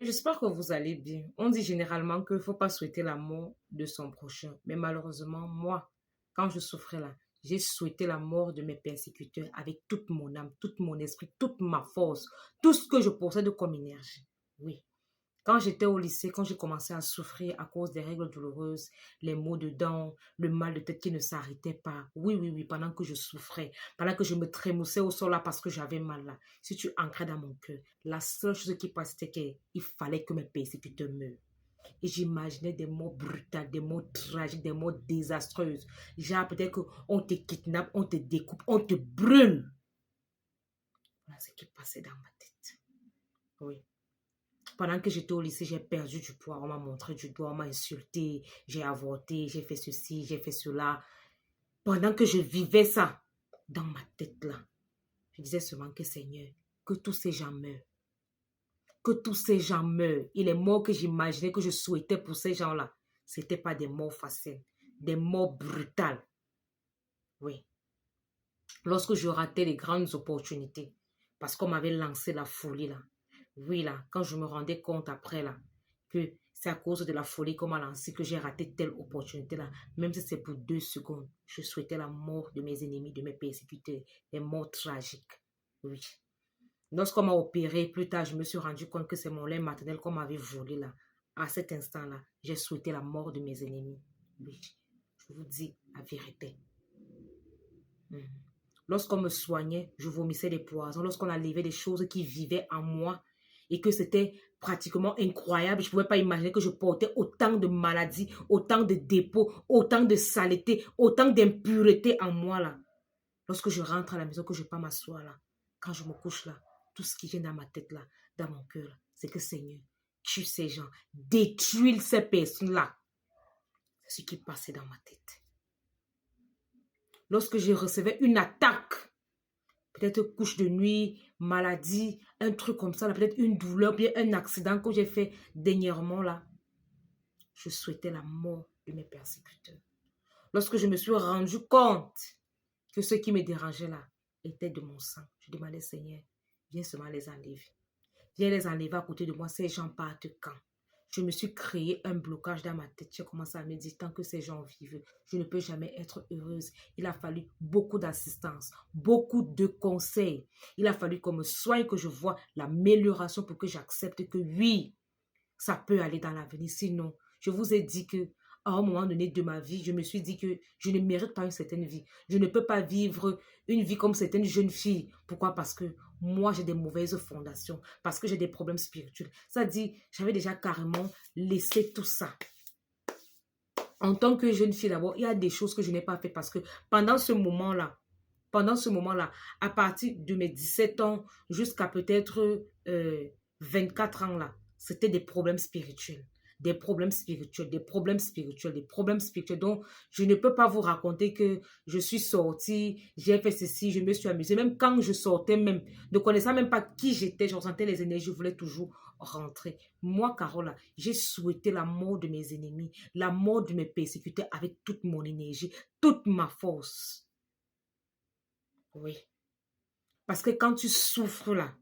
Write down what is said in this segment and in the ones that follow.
J'espère que vous allez bien. On dit généralement qu'il ne faut pas souhaiter la mort de son prochain. Mais malheureusement, moi, quand je souffrais là, j'ai souhaité la mort de mes persécuteurs avec toute mon âme, tout mon esprit, toute ma force, tout ce que je possède comme énergie. Oui. Quand j'étais au lycée, quand j'ai commencé à souffrir à cause des règles douloureuses, les maux de dents, le mal de tête qui ne s'arrêtait pas. Oui, oui, oui, pendant que je souffrais, pendant que je me trémoussais au sol là parce que j'avais mal là. Si tu ancrais dans mon cœur, la seule chose qui passait, c'était qu'il fallait que mes persécuteurs meurent. Et j'imaginais des morts brutales, des morts tragiques, des morts désastreuses. Genre peut-être qu'on te kidnappe, on te découpe, on te brûle. Voilà ce qui passait dans ma tête. Oui. Pendant que j'étais au lycée, j'ai perdu du poids. On m'a montré du doigt, on m'a insulté, j'ai avorté, j'ai fait ceci, j'ai fait cela. Pendant que je vivais ça dans ma tête là, je disais seulement que Seigneur, que tous ces gens meurent. Que tous ces gens meurent. Et les morts que j'imaginais, que je souhaitais pour ces gens-là, ce n'étaient pas des morts faciles, des morts brutales. Oui. Lorsque je ratais les grandes opportunités, parce qu'on m'avait lancé la folie là. Oui, là, quand je me rendais compte après là, que c'est à cause de la folie qu'on m'a lancé que j'ai raté telle opportunité là, même si c'est pour 2 secondes, je souhaitais la mort de mes ennemis, de mes persécuteurs, des morts tragiques. Oui. Lorsqu'on m'a opéré, plus tard, je me suis rendu compte que c'est mon lait maternel qu'on m'avait volé là. À cet instant-là, j'ai souhaité la mort de mes ennemis. Oui, je vous dis la vérité. Lorsqu'on me soignait, je vomissais des poisons. Lorsqu'on enlevait des choses qui vivaient en moi et que c'était pratiquement incroyable, je ne pouvais pas imaginer que je portais autant de maladies, autant de dépôts, autant de saleté, autant d'impuretés en moi là. Lorsque je rentre à la maison, que je pars m'asseoir là, quand je me couche là, tout ce qui vient dans ma tête là, dans mon cœur, c'est que Seigneur, tue ces gens, détruis ces personnes-là. C'est ce qui passait dans ma tête. Lorsque je recevais une attaque, peut-être couche de nuit, maladie, un truc comme ça, peut-être une douleur, bien un accident que j'ai fait dernièrement là, je souhaitais la mort de mes persécuteurs. Lorsque je me suis rendu compte que ce qui me dérangeait là était de mon sang, je demandais Seigneur, viens seulement les enlever. Viens les enlever à côté de moi, ces gens partent quand? Je me suis créé un blocage dans ma tête. J'ai commencé à me dire, tant que ces gens vivent, je ne peux jamais être heureuse. Il a fallu beaucoup d'assistance, beaucoup de conseils. Il a fallu qu'on me soigne, que je vois l'amélioration pour que j'accepte que oui, ça peut aller dans l'avenir. Sinon, je vous ai dit que à un moment donné de ma vie, je me suis dit que je ne mérite pas une certaine vie. Je ne peux pas vivre une vie comme certaines jeunes filles. Pourquoi? Parce que moi, j'ai des mauvaises fondations. Parce que j'ai des problèmes spirituels. Ça dit, j'avais déjà carrément laissé tout ça. En tant que jeune fille, d'abord, il y a des choses que je n'ai pas faites parce que pendant ce moment-là, à partir de mes 17 ans jusqu'à peut-être 24 ans là, c'était des problèmes spirituels. Des problèmes spirituels, des problèmes spirituels, des problèmes spirituels. Donc, je ne peux pas vous raconter que je suis sortie, j'ai fait ceci, je me suis amusée. Même quand je sortais, même, ne connaissant même pas qui j'étais, je ressentais les énergies, je voulais toujours rentrer. Moi, Carola, j'ai souhaité la mort de mes ennemis, la mort de mes persécuteurs avec toute mon énergie, toute ma force. Oui. Parce que quand tu souffres là,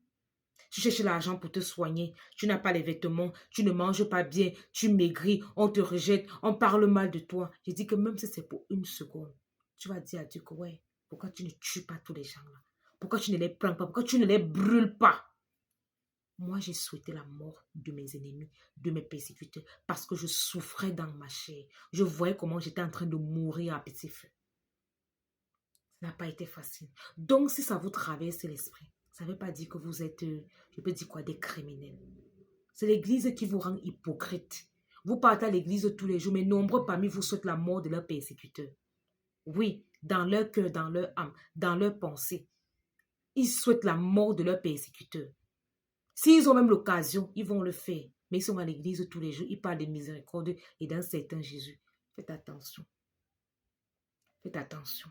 tu cherches l'argent pour te soigner, tu n'as pas les vêtements, tu ne manges pas bien, tu maigris, on te rejette, on parle mal de toi. Je dis que même si c'est pour une seconde, tu vas dire à Dieu que ouais, pourquoi tu ne tues pas tous les gens là? Pourquoi tu ne les prends pas? Pourquoi tu ne les brûles pas? Moi, j'ai souhaité la mort de mes ennemis, de mes persécuteurs, parce que je souffrais dans ma chair. Je voyais comment j'étais en train de mourir à petit feu. Ça n'a pas été facile. Donc, si ça vous traverse l'esprit, ça ne veut pas dire que vous êtes, je peux dire quoi, des criminels. C'est l'église qui vous rend hypocrite. Vous partez à l'église tous les jours, mais nombreux parmi vous souhaitent la mort de leurs persécuteurs. Oui, dans leur cœur, dans leur âme, dans leur pensée. Ils souhaitent la mort de leurs persécuteurs. S'ils ont même l'occasion, ils vont le faire. Mais ils sont à l'église tous les jours, ils parlent de miséricorde et d'un certain Jésus. Faites attention. Faites attention.